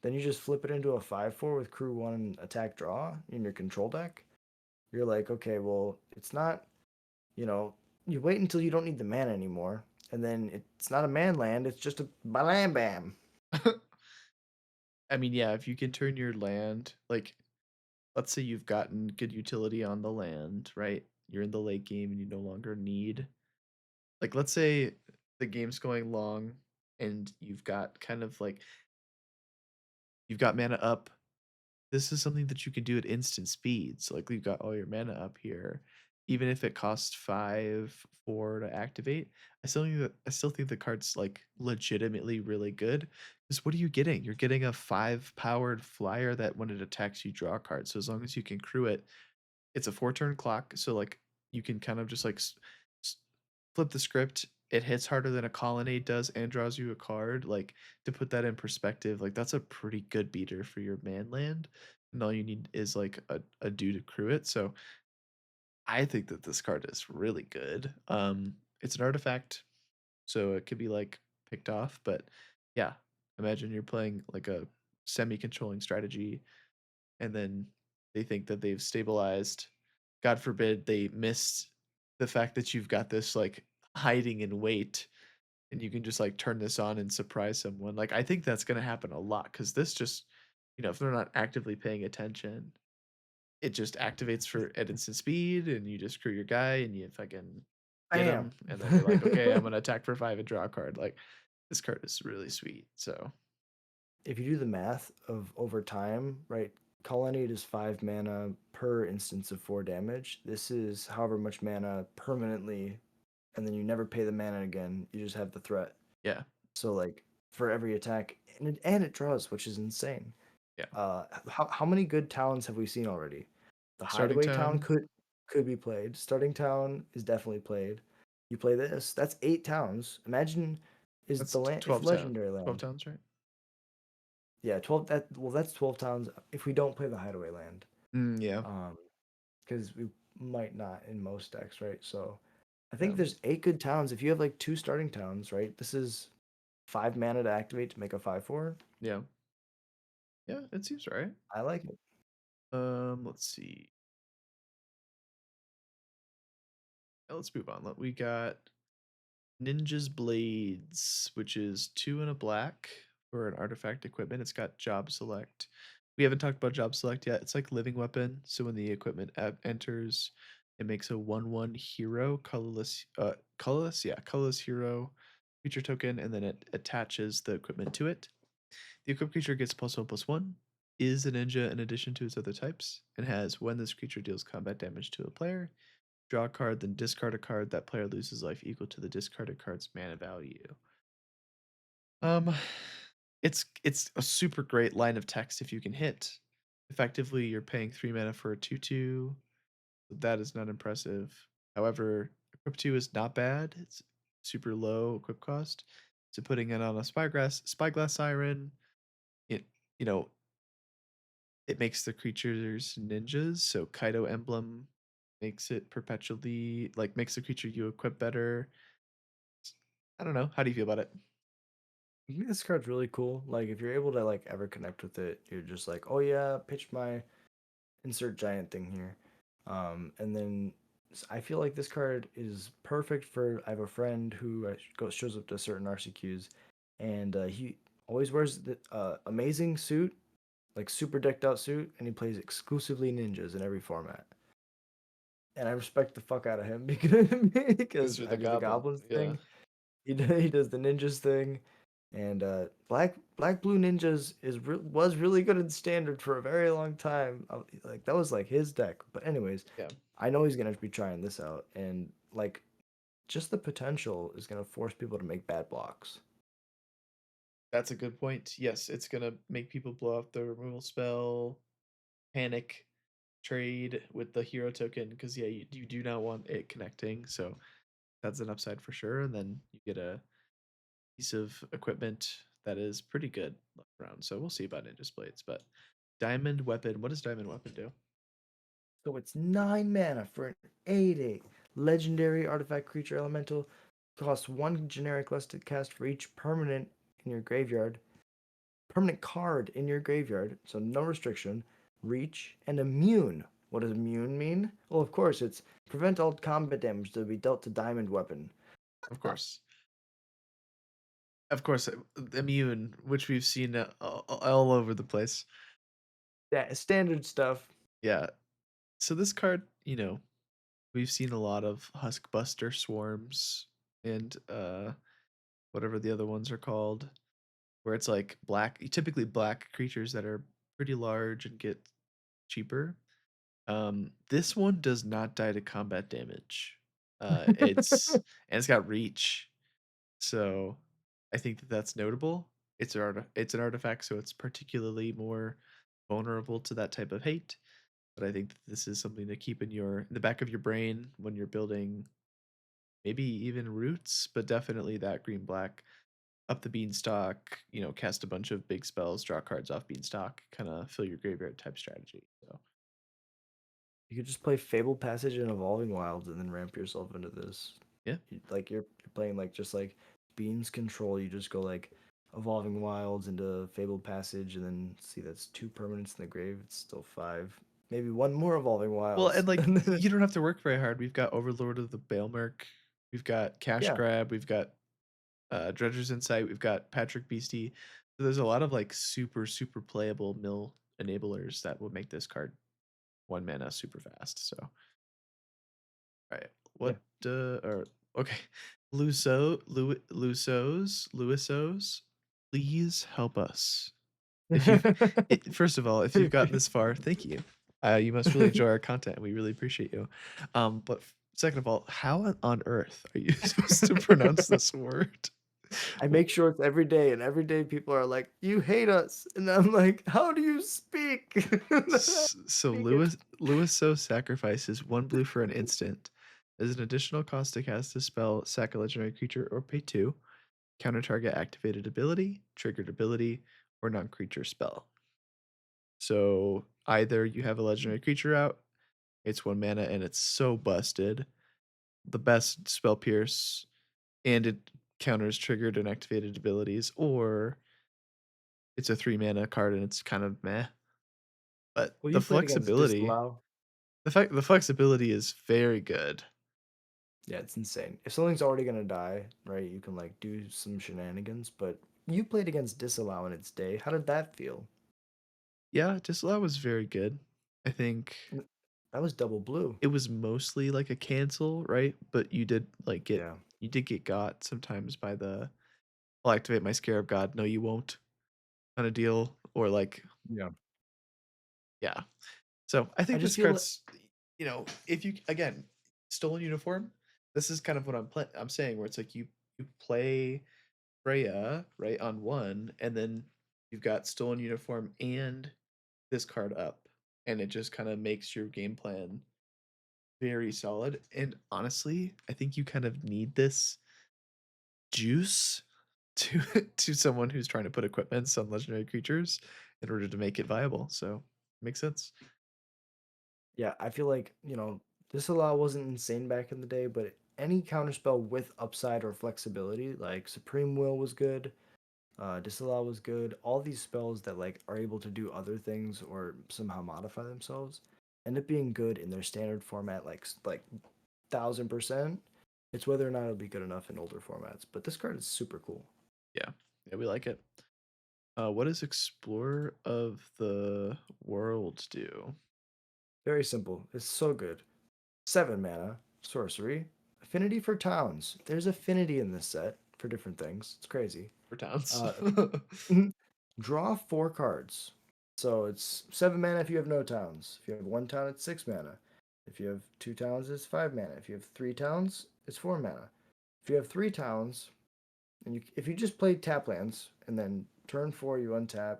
Then you just flip it into a 5/4 with crew 1 attack draw in your control deck. You're like, okay, well, it's not, you know, you wait until you don't need the mana anymore, and then it's not a man land, it's just a bam bam. I mean, yeah, if you can turn your land, like, let's say you've gotten good utility on the land, right? You're in the late game and you no longer need, like, let's say the game's going long and you've got kind of like, you've got mana up. This is something that you can do at instant speed. So, like, you've got all your mana up here. Even if it costs 5/4 to activate, I still think the card's like legitimately really good. Because what are you getting? You're getting a 5 powered flyer that when it attacks you draw a card. So as long as you can crew it, it's a 4 turn clock. So like you can kind of just like s- flip the script. It hits harder than a colonnade does and draws you a card. Like, to put that in perspective, like that's a pretty good beater for your man land. And all you need is like a do to crew it. So I think that this card is really good. It's an artifact, so it could be like picked off, but yeah, imagine you're playing like a semi-controlling strategy and then they think that they've stabilized. God forbid they missed the fact that you've got this like hiding in wait and you can just like turn this on and surprise someone. Like, I think that's going to happen a lot cuz this just, if they're not actively paying attention, it just activates for at instant speed and you just crew your guy and you fucking get Bam. him and then you're like, "Okay, I'm going to attack for 5 and draw a card." Like, this card is really sweet. So, If you do the math of over time, right? Colonnade is 5 mana per instance of 4 damage. This is however much mana permanently, and then you never pay the mana again. You just have the threat. yeah. So like for every attack, and it draws, which is insane. Yeah. How many good towns have we seen already? The Starting Hideaway town town, could be played. Starting town is definitely played. You play this, that's 8 towns. Imagine is that's the land it's 12 town. legendary 12 land. towns, right? Yeah, 12 that's 12 towns if we don't play the Hideaway land. Yeah. Um, because we might not in most decks, right? So I Yeah. think there's 8 good towns. If you have like 2 starting towns, right? This is 5 mana to activate to make a 5/4. Yeah. Yeah, it seems right. I like it. Let's see. Let's move on. We got Ninja's Blades, which is 2 and a black for an artifact equipment. It's got job select. We haven't talked about job select yet. It's like living weapon. So when the equipment enters, it makes a 1/1 hero, colorless hero creature token, and then it attaches the equipment to it. The equipped creature gets +1/+1, is a ninja in addition to its other types, and has when this creature deals combat damage to a player, draw a card, then discard a card. That player loses life equal to the discarded card's mana value. Um, it's a super great line of text if you can hit. Effectively, you're paying 3 mana for a 2/2. That is not impressive. However, equip 2 is not bad. It's super low equip cost. So putting it on a spyglass siren, it you know it makes the creatures ninjas. So Kaido emblem makes it perpetually like makes the creature you equip better. I don't know. How do you feel about it? I think this card's really cool. Like if you're able to like ever connect with it, you're just like, oh yeah, pitch my insert giant thing here. And then I feel like this card is perfect for. I have a friend who shows up to certain RCQs, and he always wears the amazing suit, like super decked out suit, and he plays exclusively ninjas in every format. And I respect the fuck out of him Because because you're I the do the goblin. goblins Yeah. thing. He does the ninjas thing, and black blue ninjas was really good in standard for a very long time. Like that was like his deck. But anyways, Yeah. I know he's gonna be trying this out, and like just the potential is gonna force people to make bad blocks. That's a good point. Yes, it's gonna make people blow up the removal spell, panic, trade with the hero token because yeah, you do not want it connecting. So that's an upside for sure. And then you get a piece of equipment that is pretty good around. So we'll see about Ninja's Blades. But Diamond Weapon, what does Diamond Weapon do? So it's 9 mana for an 8/8 legendary artifact creature elemental. Costs one generic less to cast for each permanent in your graveyard. Permanent card in your graveyard, so no restriction, reach, and immune. What does immune mean? Well, of course, it's prevent all combat damage to be dealt to diamond weapon. Of course. Of course, immune, which we've seen all over the place. Yeah, standard stuff. Yeah. So this card, we've seen a lot of Huskbuster swarms and whatever the other ones are called, where it's like typically black creatures that are pretty large and get cheaper. This one does not die to combat damage. It's and it's got reach, so I think that that's notable. It's an artifact, so it's particularly more vulnerable to that type of hate. But I think that this is something to keep in the back of your brain when you're building maybe even roots, but definitely that green black up the beanstalk, cast a bunch of big spells, draw cards off beanstalk, kind of fill your graveyard type strategy. So You could just play Fable Passage and Evolving Wilds and then ramp yourself into this. yeah. You're playing like just like Beans Control. You just go like Evolving Wilds into Fable Passage and then see that's two permanents in the grave. It's still five. Maybe one more Evolving Well, and Wilds. like you don't have to work very hard. We've got Overlord of the Baelmerk, we've got Cash Yeah. Grab, we've got Dredger's Insight, we've got Patrick Beastie. So there's a lot of like super playable mill enablers that will make this card 1 mana super fast. So right, Yeah. what or okay, Luisos, please help us. If you've first of all, if you've gotten this far, thank you. You must really enjoy our content, and we really appreciate you. But second of all, how on earth are you supposed to pronounce this word? I make shorts every day, and every day people are like, "You hate us," and I'm like, "How do you speak?" So Speak it. Lewis so sacrifices 1 blue for an instant. As an additional cost to cast a spell, sack a legendary creature or pay 2. Counter target activated ability, triggered ability, or non-creature spell. So either you have a legendary creature out, it's 1 mana and it's so busted. The best spell pierce and it counters triggered and activated abilities, or it's a 3 mana card and it's kind of meh. But Well, the you played against flexibility, Disallow. the flexibility is very good. Yeah, it's insane. If something's already gonna die, right, you can like do some shenanigans, but you played against Disallow in its day. How did that feel? Yeah, Disallow was very good. I think N- That was double blue. it was mostly like a cancel, right? But Yeah. you did get got sometimes by the I'll activate my Scarab God. No, you won't kind of deal. Or like, Yeah. yeah. So I I think just this feel like card's, if you again, stolen uniform. This is kind of what I'm saying, where it's like you play Freya right on one, and then you've got stolen uniform and this card up, and it just kind of makes your game plan very solid. And honestly, I think you kind of need this juice to to someone who's trying to put equipments on legendary creatures in order to make it viable. So makes sense. yeah, I feel like, Disallow wasn't insane back in the day, but any counterspell with upside or flexibility, like Supreme Will was good. Disallow was good. All these spells that like are able to do other things or somehow modify themselves end up being good in their standard format, like 1000%. It's whether or not it'll be good enough in older formats. But this card is super cool. Yeah. Yeah, we like it. What does Explorer of the World do? Very simple. It's so good. 7 mana, sorcery, affinity for towns. There's affinity in this set for different things. It's crazy. For towns. Uh, Draw 4 cards. So it's 7 mana if you have no towns. If you have 1 town, it's 6 mana. If you have 2 towns, it's 5 mana. If you have 3 towns, it's 4 mana. If you have 3 towns, and if you just play tap lands, and then turn 4 you untap,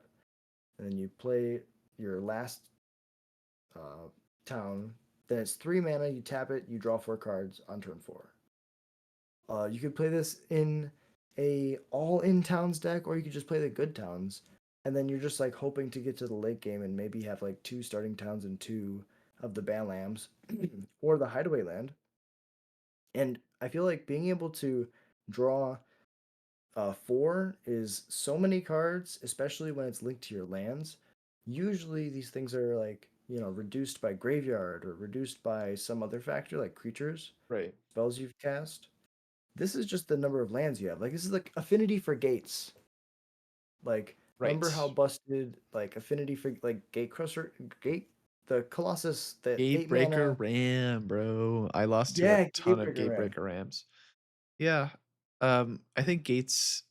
and then you play your last uh, town, then it's 3 mana. You tap it, you draw 4 cards on turn 4. You could play this in a all in towns deck, or you could just play the good towns, and then you're just like hoping to get to the late game and maybe have like 2 starting towns and 2 of the Ban Lambs or the Hideaway Land. And I feel like being able to Draw 4 is so many cards, especially when it's linked to your lands. Usually these things are like, reduced by graveyard or reduced by some other factor like creatures, Right. spells you've cast. This is just the number of lands you have. Like this is like affinity for gates. Like remember how Right. busted like affinity for like gate crusher gate the Colossus that 8 Gatebreaker mana. Ram, bro. I lost to a Yeah, ton of Gatebreaker Ram. Gatebreaker Rams. Yeah. I think Gates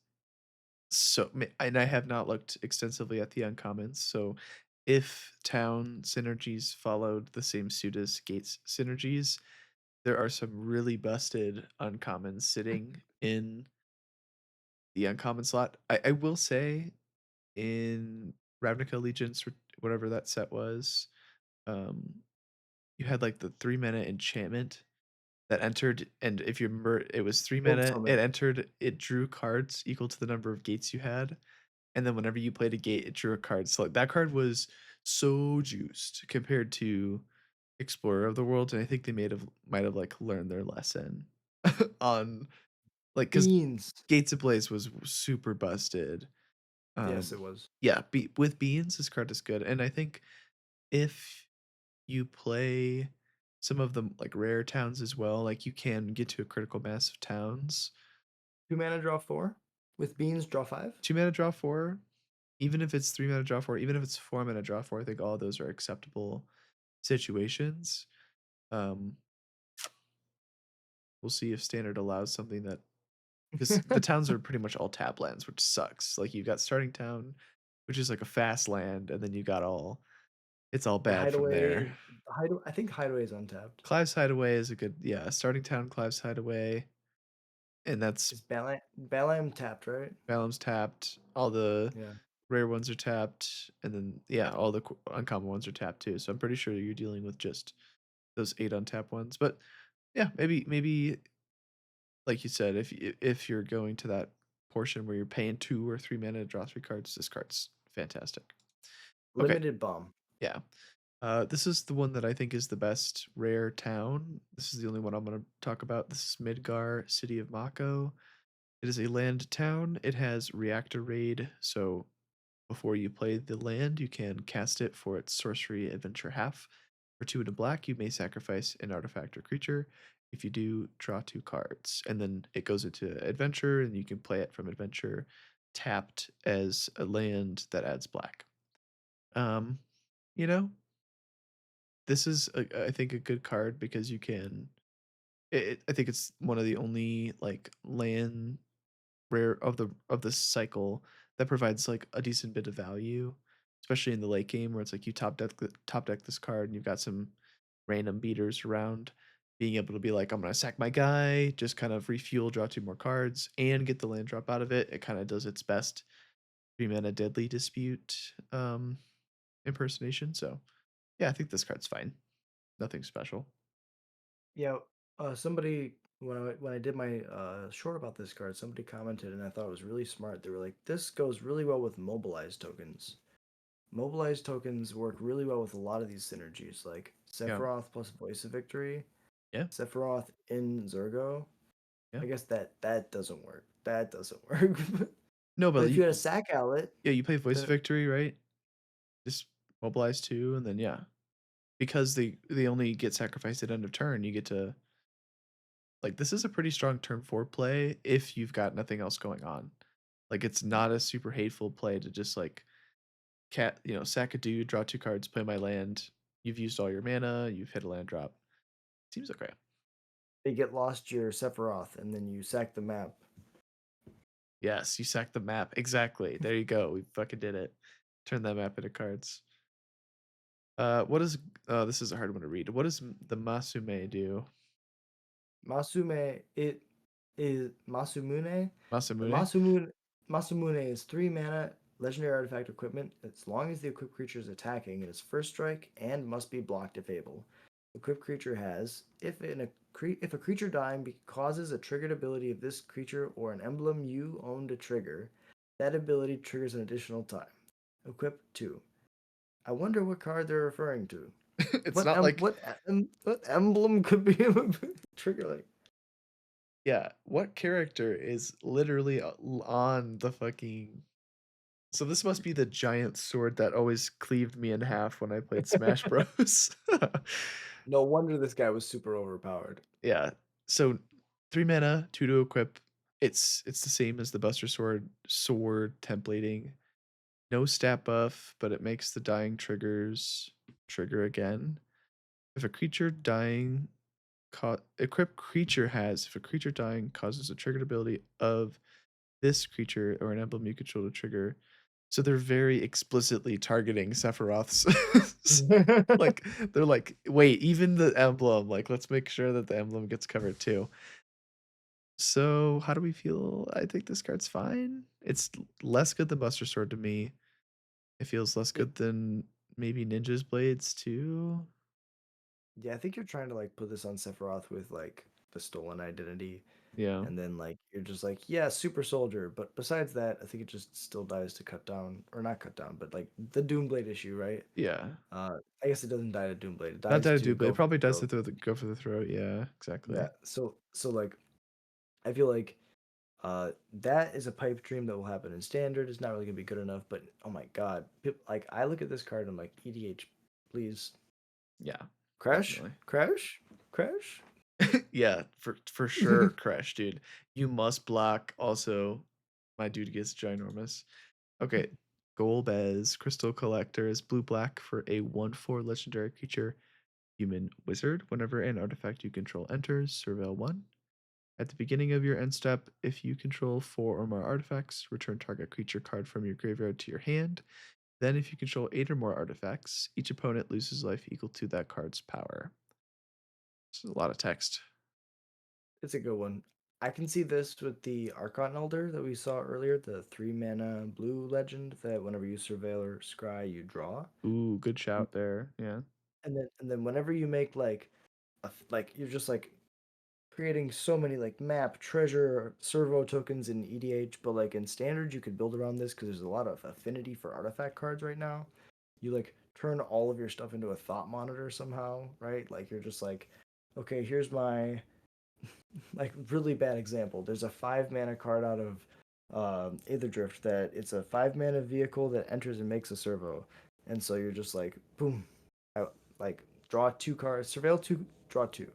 and I have not looked extensively at the uncommons. So if town synergies followed the same suit as Gates synergies, there are some really busted uncommons sitting in the uncommon slot. I will say in Ravnica Allegiance, or whatever that set was, um, you had like the 3 mana enchantment that entered, and if you remember, it was 3 Build mana. It Summit. entered, it drew cards equal to the number of gates you had, and then whenever you played a gate, it drew a card. So like that card was so juiced compared to Explorer of the World, and I think they might have like learned their lesson on like because Beans. Gates Ablaze was super busted. Yes, it Um, was. yeah, with beans, this card is good, and I think if you play some of the like rare towns as well, like you can get to a critical mass of towns. 2 mana draw 4. With beans draw 5. 2 mana draw four, even if it's 3 mana draw four, even if it's 4 mana draw four, I think all of those are acceptable situations. Um, we'll see if standard allows something that, because the towns are pretty much all tap lands, which sucks. Like you've got starting town, which is like a fast land, and then you got all it's all The bad from hideaway, there. I think hideaway is untapped. Clive's Hideaway is a good, yeah, starting town Clive's Hideaway, and that's Is Balam tapped, right? Balam's tapped. All the Yeah. rare ones are tapped, and then yeah, all the uncommon ones are tapped too. So I'm pretty sure you're dealing with just those 8 untapped ones. But yeah, maybe like you said, if you're going to that portion where you're paying 2 or 3 mana to draw 3 cards, this card's fantastic. Okay, Limited bomb. yeah. This is the one that I think is the best rare town. This is the only one I'm going to talk about. This is Midgar, City of Mako. It is a land town. It has Reactor Raid, so before you play the land, you can cast it for its sorcery adventure half. For 2 and a black, you may sacrifice an artifact or creature. If you do, draw 2 cards. And then it goes into adventure, and you can play it from adventure tapped as a land that adds black. Um, you know, this is, I think, a good card because you can. I think it's one of the only like land rare of the cycle that provides like a decent bit of value, especially in the late game where it's like you top deck this card and you've got some random beaters around. Being able to be like, I'm gonna sack my guy, just kind of refuel, draw 2 more cards, and get the land drop out of it. It kind of does its best 3 mana deadly dispute impersonation. So yeah, I think this card's fine. Nothing special. Yeah. Somebody when I did my short about this card, somebody commented and I thought it was really smart. They were like, "This goes really well with mobilized tokens. Mobilized tokens work really well with a lot of these synergies, like Yeah. Sephiroth plus Voice of Victory, Yeah. Sephiroth in Zergo. Yeah. I guess that doesn't work. That doesn't work. No, But but if you had a sack outlet yeah, you play Voice of to Victory, right? Just mobilize 2, and then yeah. Because they only get sacrificed at end of turn, you get to like, this is a pretty strong turn 4 play if you've got nothing else going on. Like, it's not a super hateful play to just, like, sack a dude, draw 2 cards, play my land. You've used all your mana, you've hit a land drop. Seems okay. they get lost your Sephiroth and then you sack the map. Yes, you sack the map. Exactly. There you go. We fucking did it. Turn that map into cards. What is this is a hard one to read. What does the Masume do? Masume it is Masumune. Masamune? Masumune Masumune is 3 mana legendary artifact equipment as long as the equipped creature is attacking. It is first strike and must be blocked if able. Equipped creature has if a creature dying causes a triggered ability of this creature or an emblem you own to trigger, that ability triggers an additional time. Equip 2. I wonder what card they're referring to. It's not like What emblem could be a trigger like? Yeah, what character is literally on the fucking so this must be the giant sword that always cleaved me in half when I played Smash Bros. No wonder this guy was super overpowered. Yeah. So 3 mana, 2 to equip. It's the same as the Buster Sword templating. No stat buff, but it makes the dying triggers trigger again. If a creature dying equipped creature has if a creature dying causes a triggered ability of this creature or an emblem you control to trigger. So they're very explicitly targeting Sephiroth's. Like they're like, wait, even the emblem, like let's make sure that the emblem gets covered too. So how do we feel? I think this card's fine. It's less good than Buster Sword to me. It feels less Yeah, good than maybe Ninja's Blades too. yeah, I think you're trying to like put this on Sephiroth with like the stolen identity, Yeah. and then like you're just like, yeah, super soldier. But besides that, I think it just still dies to cut down, or not cut down, but like the Doomblade issue, right? Yeah. I guess it doesn't die to Doomblade. It Not dies that I to do, but it go for probably the does throat. to go for the throat. Yeah, exactly. Yeah. So like I feel like that is a pipe dream that will happen in standard. It's not really gonna be good enough, but oh my god, like I look at this card and I'm like, EDH, please Yeah, crash, definitely. crash, crash. Yeah, for sure, Crash, dude. You must block. Also, my dude gets ginormous. Okay, Golbez, Crystal Collector is blue black for a 1/4 legendary creature, human wizard. Whenever an artifact you control enters, surveil 1. At the beginning of your end step, if you control 4 or more artifacts, return target creature card from your graveyard to your hand. Then, if you control 8 or more artifacts, each opponent loses life equal to that card's power. It's a lot of text. It's a good one. I can see this with the Archon Elder that we saw earlier, the 3 mana blue legend that whenever you surveil or scry, you draw. Ooh, good And, shout there. Yeah. and then whenever you make like like you're just like creating so many like map, treasure, servo tokens in EDH, but like in standard you could build around this because there's a lot of affinity for artifact cards right now. You like turn all of your stuff into a thought monitor somehow, right? Like you're just like, okay, here's my like really bad example. There's a 5 mana card out of Aether Drift that it's a 5 mana vehicle that enters and makes a servo, and so you're just like boom, I, like draw 2 cards, surveil 2, draw 2,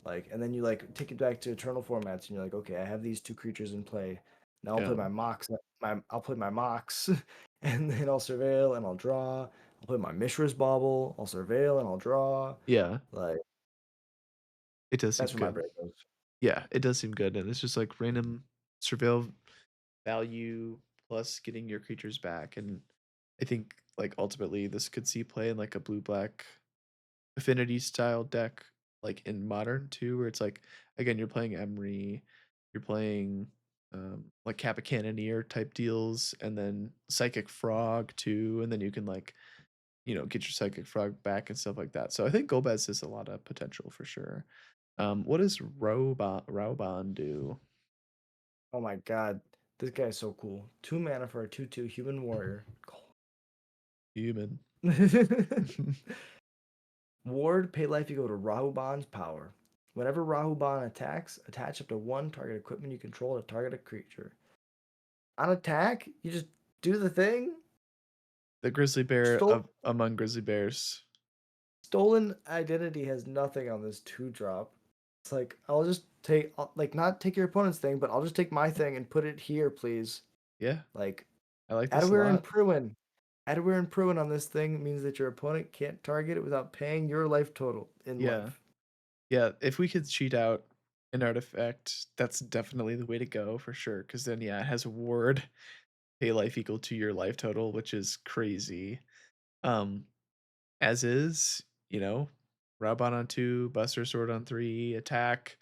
like, and then you like take it back to eternal formats, and you're like, okay, I have these 2 creatures in play. Now I'll play Yeah. my Mox, I'll play my Mox, and then I'll surveil and I'll draw. I'll play my Mishra's Bauble, I'll surveil and I'll draw. Yeah. Like It does seem that's where my good. brain goes. Yeah, it does seem good. And it's just like random surveil value plus getting your creatures back. And I think like ultimately this could see play in like a blue black affinity style deck, like in modern too, where it's like again you're playing Emery, you're playing like Kappa Cannoneer type deals, and then Psychic Frog too, and then you can like get your Psychic Frog back and stuff like that. So I think Golbez has a lot of potential for sure. What does Rauban do? Oh my god, this guy is so cool. 2 mana for a 2/2 human warrior. Human. Ward, pay life equal to Rahuban's power. Whenever Rahuban attacks, attach up to 1 target equipment you control to target a creature. On attack, you just do the thing. The grizzly bear Stol- of among grizzly bears. Stolen identity has nothing on this 2 drop. It's like I'll like not take your opponent's thing, but I'll just take my thing and put it here, please. Yeah, Like I like this a Adaware and lot. Pruin. Adaware and Pruin on this thing means that your opponent can't target it without paying your life total in Yeah. life. Yeah, if we could cheat out an artifact, that's definitely the way to go for sure. Because then, yeah, it has a ward, pay life equal to your life total, which is crazy. Um, as is, Raubon on 2, Buster Sword on 3, attack.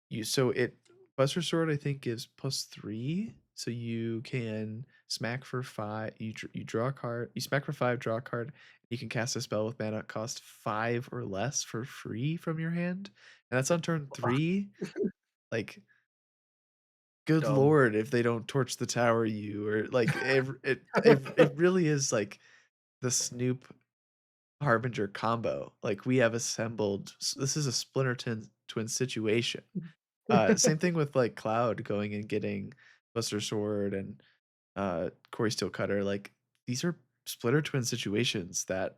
It Buster Sword I think gives +3, so you can smack for 5. You draw a card. You smack for 5, draw a card. You can cast a spell with mana cost 5 or less for free from your hand, and that's on turn 3. Like, good Dumb. lord, if they don't torch the tower you or like it really is like the Snoop Harbinger combo. Like we have assembled. This is a Splinter Twin situation. Same thing with, like, Cloud going and getting Buster Sword and, Corey Steelcutter, like, these are splitter twin situations that,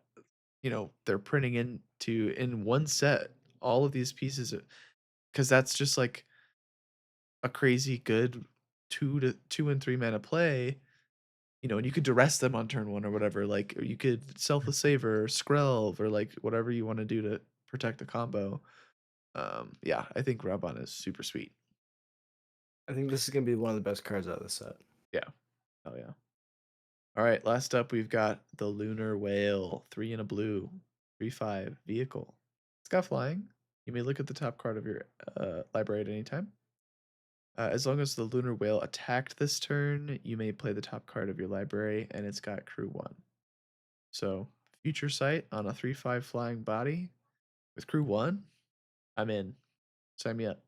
they're printing into in one set, all of these pieces, because that's just, like, a crazy good 2 and 3 mana play, and you could duress them on turn 1 or whatever, like, or you could Selfless Saver or Skrelv or, like, whatever you wanna do to protect the combo. Yeah, I think Raban is super sweet. I think this is gonna be one of the best cards out of the set. Yeah. Oh, yeah. Alright, last up, we've got the Lunar Whale, 3 and a blue, 3/5 vehicle. It's got flying. You may look at the top card of your, library at any time. As long as the Lunar Whale attacked this turn, you may play the top card of your library, and it's got crew 1. So, Future Sight on a 3/5 flying body with crew 1? I'm in. Sign me up.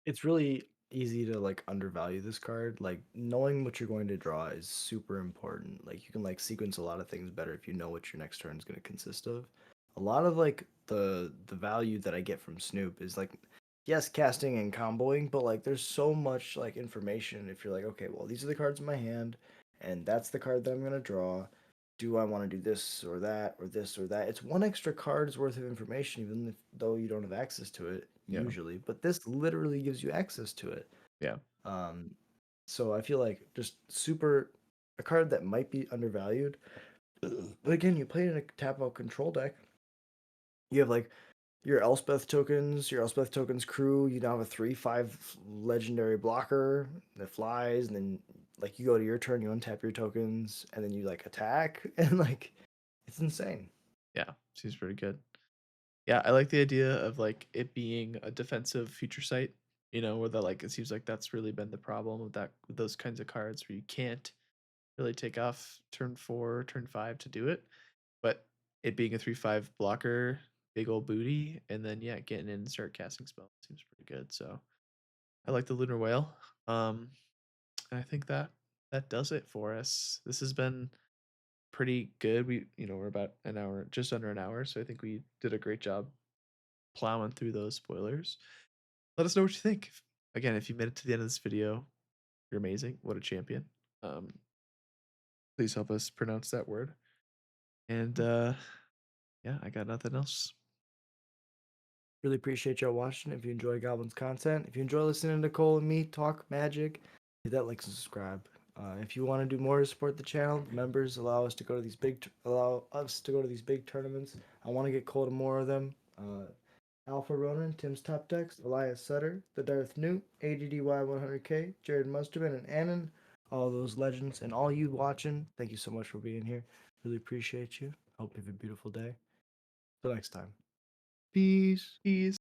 It's really easy to like undervalue this card. Like knowing what you're going to draw is super important. Like you can like sequence a lot of things better if you know what your next turn is going to consist of. A lot of like the value that I get from Snoop is like yes, casting and comboing, but like there's so much like information if you're like, okay, well these are the cards in my hand and that's the card that I'm going to draw. Do I want to do this or that or this or that? It's one extra card's worth of information, even if, though you don't have access to it Yeah. usually. But this literally gives you access to it. Yeah. Um, so I feel like just super a card that might be undervalued. But again, you play in a tap out control deck. You have like your Elspeth tokens crew. You now have a 3/5 legendary blocker that flies, and then like you go to your turn, you untap your tokens, and then you like attack, and like it's insane. Yeah. Seems pretty good. Yeah, I like the idea of, like, it being a defensive future sight, where it seems like that's really been the problem with those kinds of cards where you can't really take off turn 4, turn 5 to do it, but it being a 3/5 blocker, big old booty, and then, yeah, getting in and start casting spells seems pretty good, so I like the Lunar Whale, and I think that does it for us. This has been pretty good. We're about an hour, just under an hour, so I think we did a great job plowing through those spoilers. Let us know what you think. Again, if you made it to the end of this video, you're amazing. What a champion. Um, please help us pronounce that word. And yeah, I got nothing else. Really appreciate y'all watching. If you enjoy Goblin's content, if you enjoy listening to Kole and me talk magic, hit that like and subscribe. If you want to do more to support the channel, members allow us to go to these big tournaments. I want to get Cole to more of them. Alpha Ronan, Tim's Top Decks, Elias Sutter, The Darth Newt, ADDY100K, Jared Musterman, and Annan. All those legends and all you watching, thank you so much for being here. Really appreciate you. Hope you have a beautiful day. Till next time. Peace. Peace.